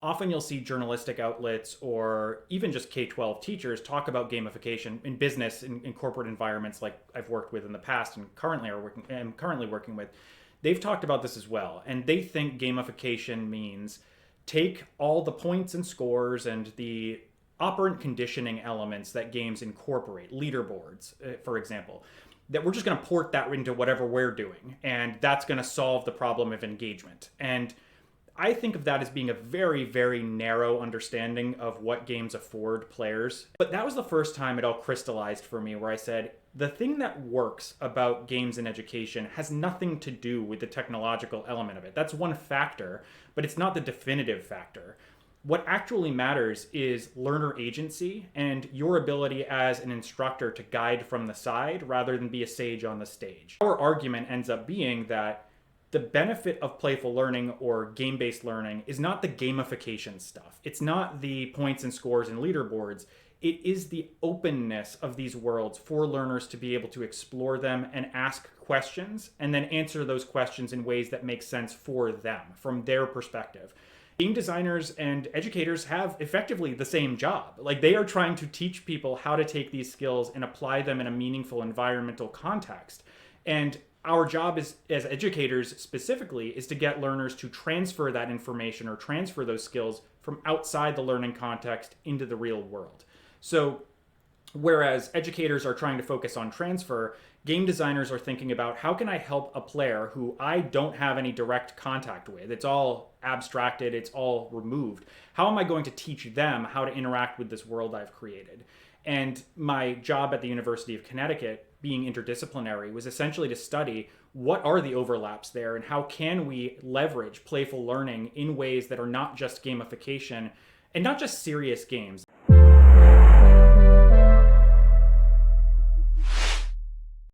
Often you'll see journalistic outlets or even just K-12 teachers talk about gamification in business, in corporate environments like I've worked with in the past and am currently working with. They've talked about this as well, and they think gamification means take all the points and scores and the operant conditioning elements that games incorporate, leaderboards, for example, that we're just going to port that into whatever we're doing, and that's going to solve the problem of engagement. And I think of that as being a very, very narrow understanding of what games afford players. But that was the first time it all crystallized for me where I said, the thing that works about games in education has nothing to do with the technological element of it. That's one factor, but it's not the definitive factor. What actually matters is learner agency and your ability as an instructor to guide from the side rather than be a sage on the stage. Our argument ends up being that the benefit of playful learning or game-based learning is not the gamification stuff. It's not the points and scores and leaderboards. It is the openness of these worlds for learners to be able to explore them and ask questions and then answer those questions in ways that make sense for them from their perspective. Game designers and educators have effectively the same job. Like, they are trying to teach people how to take these skills and apply them in a meaningful environmental context. And our job as educators specifically is to get learners to transfer that information or transfer those skills from outside the learning context into the real world. So whereas educators are trying to focus on transfer, game designers are thinking about how can I help a player who I don't have any direct contact with? It's all abstracted, it's all removed. How am I going to teach them how to interact with this world I've created? And my job at the University of Connecticut, being interdisciplinary, was essentially to study what are the overlaps there and how can we leverage playful learning in ways that are not just gamification and not just serious games.